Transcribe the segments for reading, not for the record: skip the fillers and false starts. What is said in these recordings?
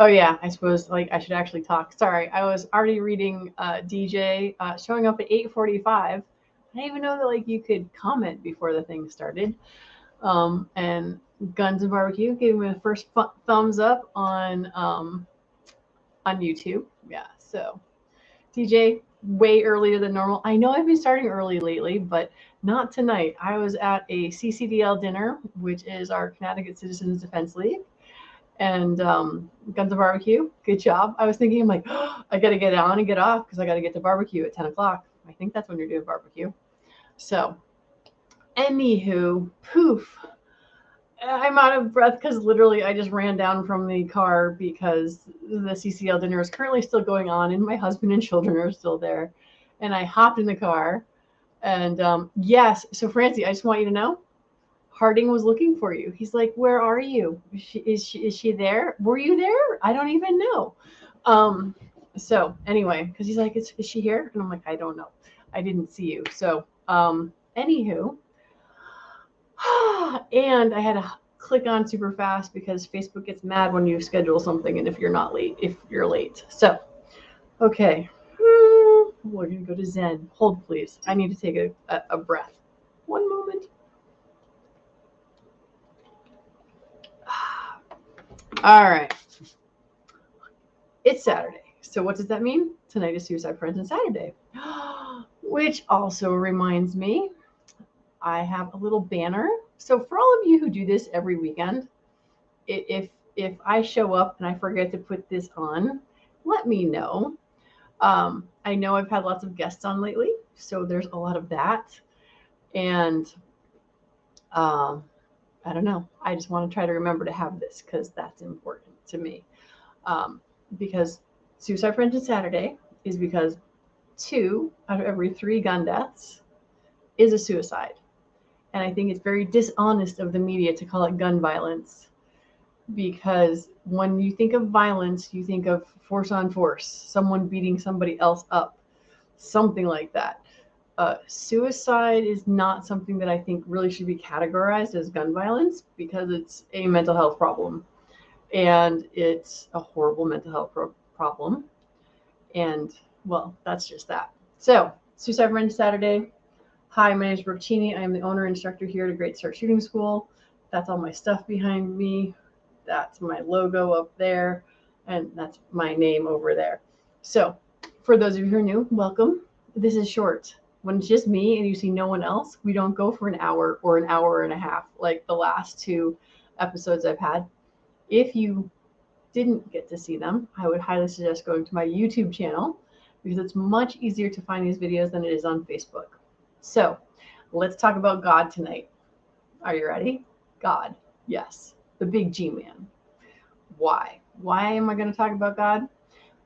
Oh yeah, I suppose like I should actually talk. Sorry, I was already reading DJ showing up at 8:45. I didn't even know that like you could comment before the thing started. And Guns and Barbecue gave me the first thumbs up on YouTube. Yeah, so DJ way earlier than normal. I know I've been starting early lately, but not tonight. I was at a CCDL dinner, which is our Connecticut Citizens Defense League, and Guns and Barbecue. Good job. I was thinking, I'm like, oh, I got to get on and get off because I got to get to barbecue at 10 o'clock. I think that's when you're doing barbecue. So, anywho, poof. I'm out of breath because literally I just ran down from the car because the CCL dinner is currently still going on and my husband and children are still there. And I hopped in the car. And yes, so Francie, I just want you to know Harding was looking for you. He's like, "Where are you? Is she there? Were you there? I don't even know." Um, so anyway, because he's like, is she here?" And I'm like, "I don't know. I didn't see you." So anywho, and I had to click on super fast because Facebook gets mad when you schedule something and if you're late. So okay, we're gonna go to Zen. Hold please. I need to take a breath. One moment. All right. It's Saturday. So what does that mean? Tonight is Suicide Prevention Saturday. Which also reminds me, I have a little banner. So for all of you who do this every weekend, if I show up and I forget to put this on, let me know. I know I've had lots of guests on lately, so there's a lot of that. And um, I don't know. I just want to try to remember to have this because that's important to me. Because Suicide Prevention Saturday is because 2 out of every 3 gun deaths is a suicide. And I think it's very dishonest of the media to call it gun violence because when you think of violence, you think of force on force, someone beating somebody else up, something like that. Suicide is not something that I think really should be categorized as gun violence because it's a mental health problem and it's a horrible mental health problem. And well, that's just that. So, Suicide Prevention Saturday. Hi, my name is Brooke Cheney. I am the owner and instructor here at a Great Start Shooting School. That's all my stuff behind me. That's my logo up there. And that's my name over there. So, for those of you who are new, welcome. This is short. When it's just me and you see no one else, we don't go for an hour or an hour and a half like the last 2 episodes I've had. If you didn't get to see them, I would highly suggest going to my YouTube channel because it's much easier to find these videos than it is on Facebook. So let's talk about God tonight. Are you ready? God. Yes. The big G man. Why? Why am I going to talk about God?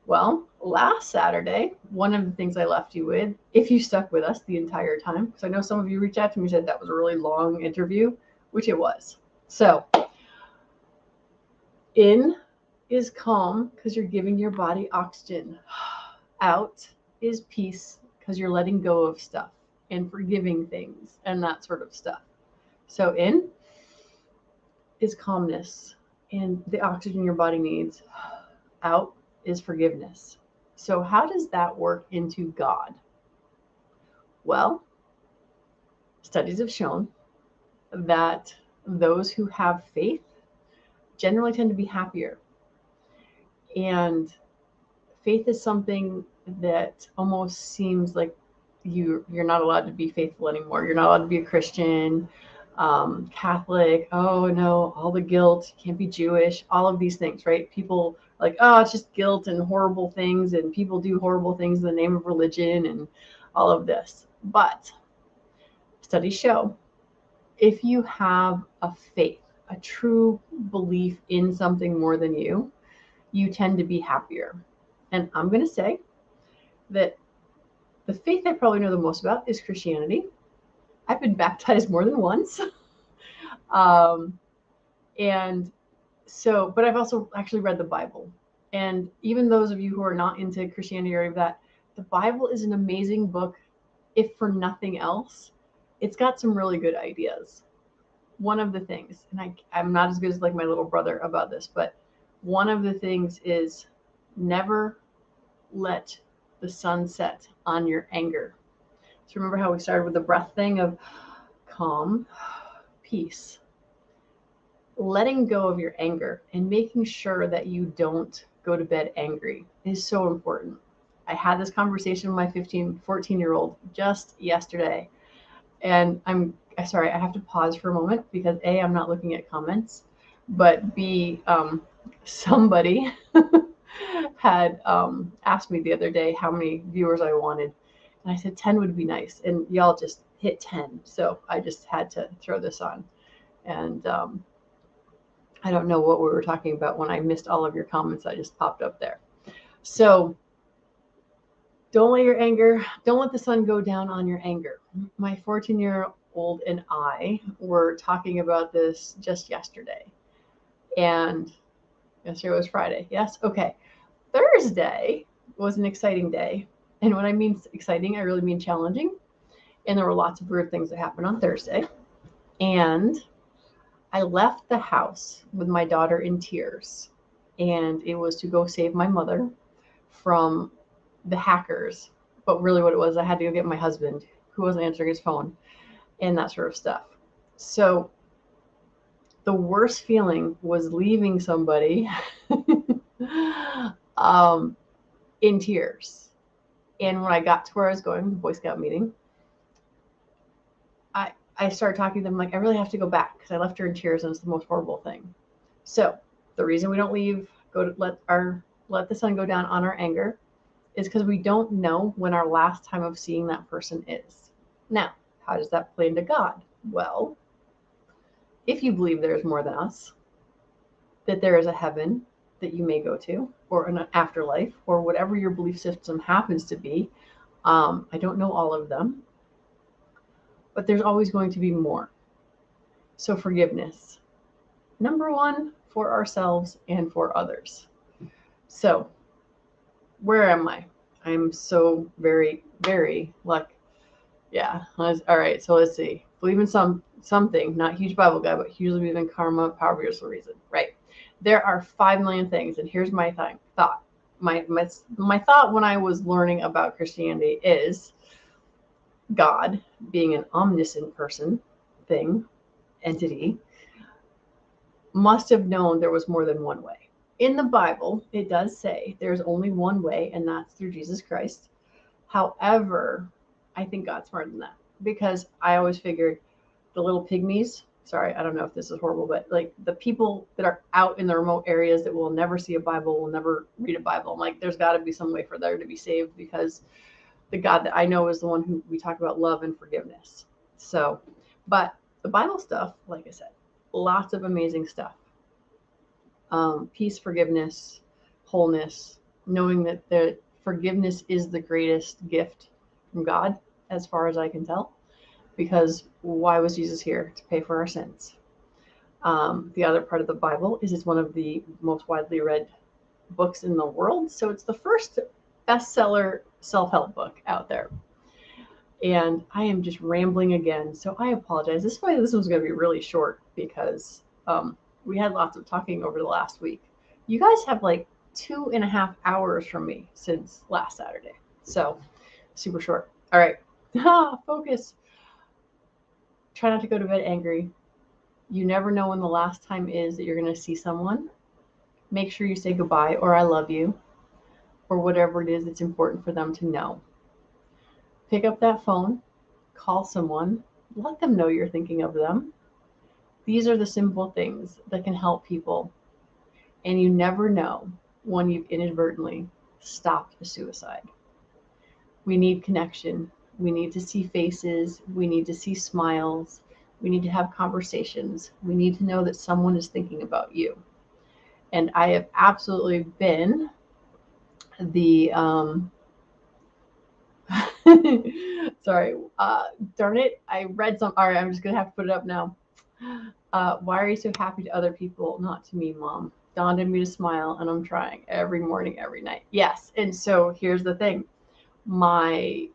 Well, last Saturday, one of the things I left you with, if you stuck with us the entire time, because I know some of you reached out to me and said that was a really long interview, which it was. So in is calm because you're giving your body oxygen. Out is peace because you're letting go of stuff and forgiving things and that sort of stuff. So in is calmness and the oxygen your body needs. Out is forgiveness. So how does that work into God? Well, studies have shown that those who have faith generally tend to be happier. And faith is something that almost seems like you're not allowed to be faithful anymore. You're not allowed to be a Christian, Catholic. Oh no, all the guilt. You can't be Jewish. All of these things, right? People like, oh, it's just guilt and horrible things, and people do horrible things in the name of religion and all of this. But studies show if you have a faith, a true belief in something more than you tend to be happier. And I'm going to say that the faith I probably know the most about is Christianity. I've been baptized more than once. And so, but I've also actually read the Bible. And even those of you who are not into Christianity or that, the Bible is an amazing book, if for nothing else. It's got some really good ideas. One of the things, and I'm not as good as like my little brother about this, but one of the things is never let the sun set on your anger. So remember how we started with the breath thing of calm, peace, letting go of your anger and making sure that you don't go to bed angry is so important. I had this conversation with my 14-year-old just yesterday. And I'm sorry, I have to pause for a moment because A, I'm not looking at comments, but B, somebody had asked me the other day how many viewers I wanted. And I said 10 would be nice. And y'all just hit 10. So I just had to throw this on. And I don't know what we were talking about when I missed all of your comments. I just popped up there. So don't let the sun go down on your anger. My 14-year-old and I were talking about this just yesterday. And yesterday was Friday. Yes? Okay. Thursday was an exciting day. And when I mean exciting, I really mean challenging. And there were lots of weird things that happened on Thursday. And I left the house with my daughter in tears. And it was to go save my mother from the hackers. But really what it was, I had to go get my husband who wasn't answering his phone and that sort of stuff. So the worst feeling was leaving somebody in tears. And when I got to where I was going, the Boy Scout meeting, I started talking to them like, I really have to go back because I left her in tears and it's the most horrible thing. So the reason we don't leave, let the sun go down on our anger is because we don't know when our last time of seeing that person is. Now, how does that play into God? Well, if you believe there's more than us, that there is a heaven that you may go to, or an afterlife, or whatever your belief system happens to be. I don't know all of them, but there's always going to be more. So forgiveness. Number one, for ourselves and for others. So where am I? I'm so very, very lucky. Yeah. All right. So let's see. Believe in something, not huge Bible guy, but hugely believe in karma, power, universal reason. Right. There are 5 million things. And here's my thought. My thought when I was learning about Christianity is God, being an omniscient person, entity, must have known there was more than one way. In the Bible, it does say there's only one way, and that's through Jesus Christ. However, I think God's smarter than that, because I always figured the little pygmies, sorry, I don't know if this is horrible, but like the people that are out in the remote areas that will never see a Bible, will never read a Bible. I'm like, there's got to be some way for there to be saved, because the God that I know is the one who we talk about love and forgiveness. So, but the Bible stuff, like I said, lots of amazing stuff. Peace, forgiveness, wholeness, knowing that the forgiveness is the greatest gift from God, as far as I can tell, because why was Jesus here? To pay for our sins. The other part of the Bible is it's one of the most widely read books in the world. So it's the first bestseller self-help book out there. And I am just rambling again, so I apologize. This was going to be really short because we had lots of talking over the last week. You guys have like 2.5 hours from me since last Saturday. So super short. All right. Focus. Try not to go to bed angry. You never know when the last time is that you're going to see someone. Make sure you say goodbye or I love you or whatever it is that's important for them to know. Pick up that phone, call someone, let them know you're thinking of them. These are the simple things that can help people. And you never know when you've inadvertently stopped a suicide. We need connection. We need to see faces. We need to see smiles. We need to have conversations. We need to know that someone is thinking about you. And I have absolutely been the sorry, darn it, I read some. All right, I'm just gonna have to put it up now. Why are you so happy to other people, not to me, Mom? Dawned on me to smile, and I'm trying every morning, every night. Yes, and so here's the thing. My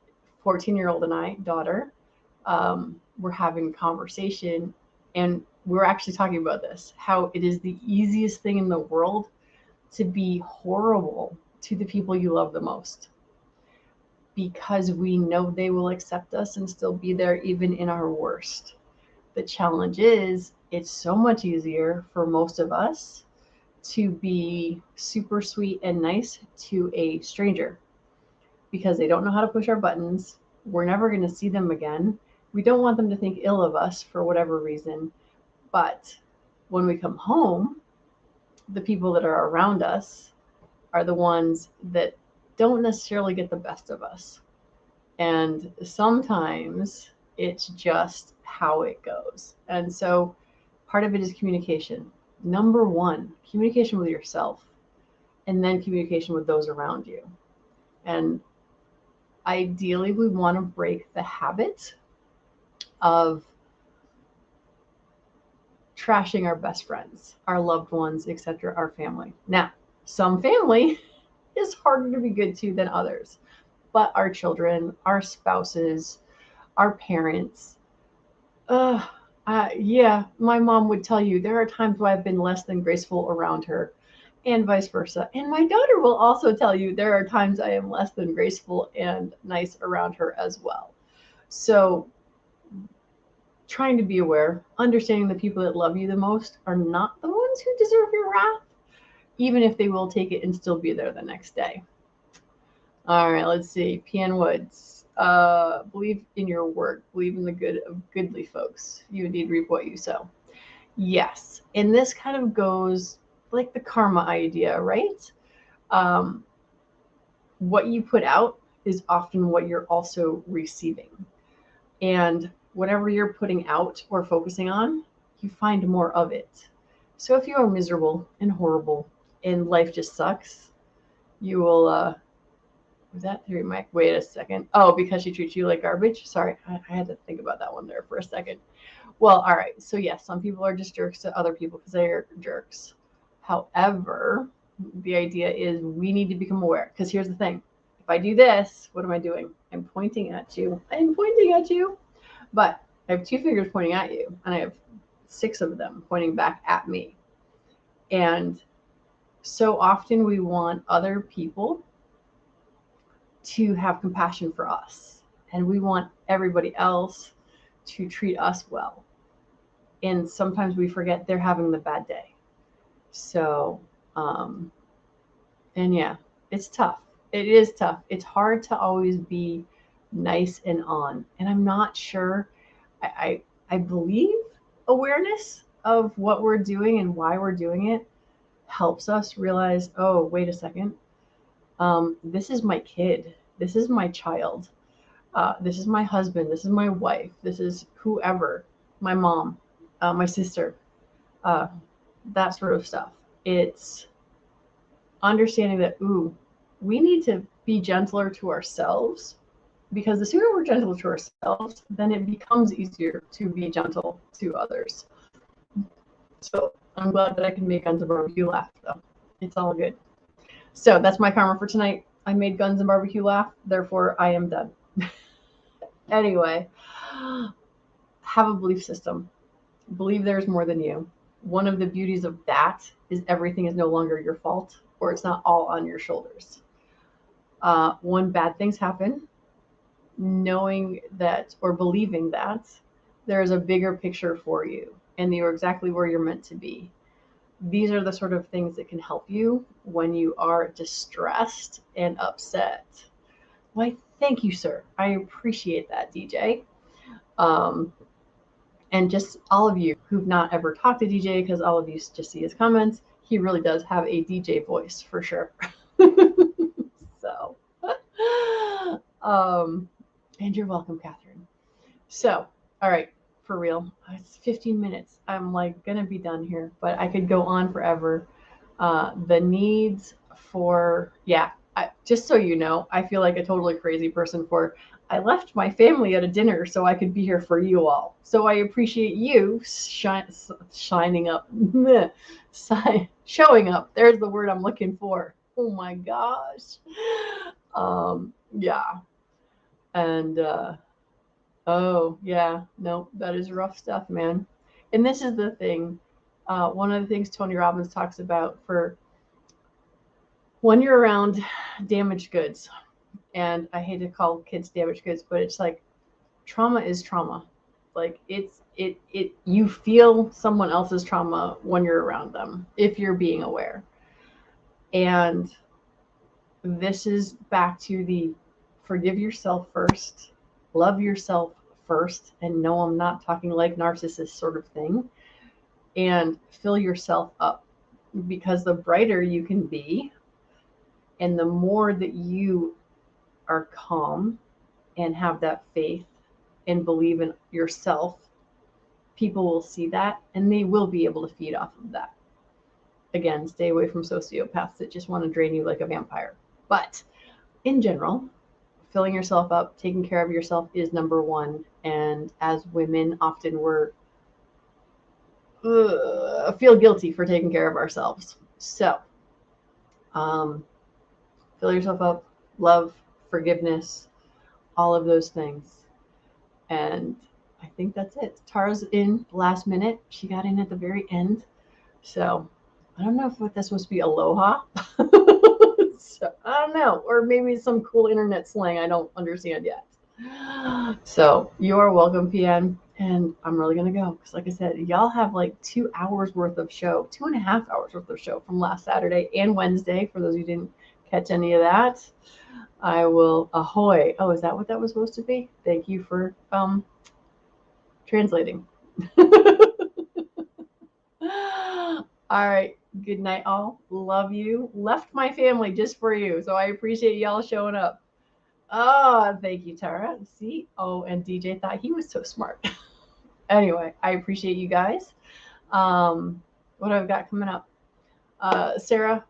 14-year-old and I, daughter, were having a conversation, and we were actually talking about this, how it is the easiest thing in the world to be horrible to the people you love the most, because we know they will accept us and still be there even in our worst. The challenge is it's so much easier for most of us to be super sweet and nice to a stranger because they don't know how to push our buttons. We're never going to see them again. We don't want them to think ill of us for whatever reason. But when we come home, the people that are around us are the ones that don't necessarily get the best of us. And sometimes it's just how it goes. And so part of it is communication. Number one, communication with yourself, and then communication with those around you. And ideally, we want to break the habit of trashing our best friends, our loved ones, etc., our family. Now, some family is harder to be good to than others, but our children, our spouses, our parents, yeah, my mom would tell you there are times where I've been less than graceful around her, and vice versa. And my daughter will also tell you there are times I am less than graceful and nice around her as well. So, trying to be aware, understanding the people that love you the most are not the ones who deserve your wrath, even if they will take it and still be there the next day. All right, let's see. P.N. Woods. Believe in your work. Believe in the good of goodly folks. You indeed reap what you sow. Yes. And this kind of goes like the karma idea, right? What you put out is often what you're also receiving. And whatever you're putting out or focusing on, you find more of it. So if you are miserable and horrible and life just sucks, you will was that through Mike? Wait a second. Oh, because she treats you like garbage? Sorry, I had to think about that one there for a second. Well, all right. So yes, some people are just jerks to other people because they're jerks. However, the idea is we need to become aware, because here's the thing. If I do this, what am I doing? I'm pointing at you. I'm pointing at you. But I have two fingers pointing at you, and I have 6 of them pointing back at me. And so often we want other people to have compassion for us, and we want everybody else to treat us well. And sometimes we forget they're having the bad day. So, and yeah, it's tough. It is tough. It's hard to always be nice and on. And I'm not sure. I believe awareness of what we're doing and why we're doing it helps us realize, oh, wait a second. This is my kid. This is my child. This is my husband. This is my wife. This is whoever, my mom, my sister, that sort of stuff. It's understanding that, ooh, we need to be gentler to ourselves, because the sooner we're gentle to ourselves, then it becomes easier to be gentle to others. So I'm glad that I can make Guns and Barbecue laugh, though. It's all good. So that's my karma for tonight. I made Guns and Barbecue laugh, therefore I am done. Anyway, have a belief system. Believe there's more than you. One of the beauties of that is everything is no longer your fault, or it's not all on your shoulders. When bad things happen, knowing that or believing that there is a bigger picture for you and you're exactly where you're meant to be. These are the sort of things that can help you when you are distressed and upset. Why, thank you, sir. I appreciate that, DJ. And just all of you who've not ever talked to DJ, because all of you just see his comments, he really does have a DJ voice for sure. So, and you're welcome, Catherine. So, all right, for real, it's 15 minutes. I'm like gonna be done here, but I could go on forever. The needs for, yeah, just so you know, I feel like a totally crazy person for, I left my family at a dinner so I could be here for you all. So I appreciate you shining up, showing up. There's the word I'm looking for. Oh my gosh. Yeah. And, oh yeah, no, that is rough stuff, man. And this is the thing. One of the things Tony Robbins talks about for when you're around damaged goods, and I hate to call kids damaged goods, but it's like trauma is trauma. Like you feel someone else's trauma when you're around them if you're being aware. And this is back to the forgive yourself first, love yourself first, and no, I'm not talking like narcissist sort of thing, and fill yourself up, because the brighter you can be and the more that you are calm and have that faith and believe in yourself, people will see that and they will be able to feed off of that. Again, stay away from sociopaths that just want to drain you like a vampire. But in general, filling yourself up, taking care of yourself is number one. And as women, often we're feel guilty for taking care of ourselves. So, fill yourself up, love, forgiveness, all of those things. And I think that's it. Tara's in last minute. She got in at the very end. So I don't know if that's supposed to be aloha. So, I don't know. Or maybe some cool internet slang I don't understand yet. So you are welcome, PN. And I'm really going to go because, like I said, y'all have like 2 hours worth of show, 2.5 hours worth of show from last Saturday and Wednesday. For those who didn't catch any of that, I will ahoy. Oh, is that what that was supposed to be? Thank you for translating. All right. Good night, all. Love you. Left my family just for you. So I appreciate y'all showing up. Oh, thank you, Tara. See? Oh, and DJ thought he was so smart. Anyway, I appreciate you guys. What I've got coming up? Sarah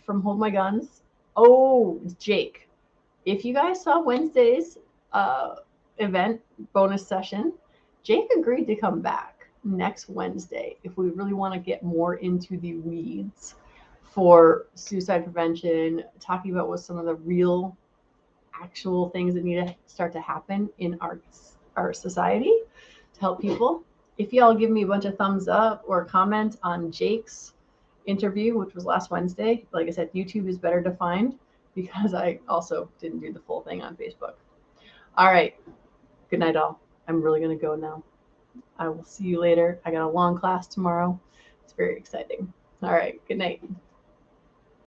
from Hold My Guns. Oh, Jake. If you guys saw Wednesday's event bonus session, Jake agreed to come back next Wednesday if we really want to get more into the weeds for suicide prevention, talking about what some of the real actual things that need to start to happen in our society to help people. If y'all give me a bunch of thumbs up or comment on Jake's interview, which was last Wednesday, like I said, YouTube is better to find because I also didn't do the full thing on Facebook. All right. Good night, all. I'm really going to go now. I will see you later. I got a long class tomorrow. It's very exciting. All right. Good night.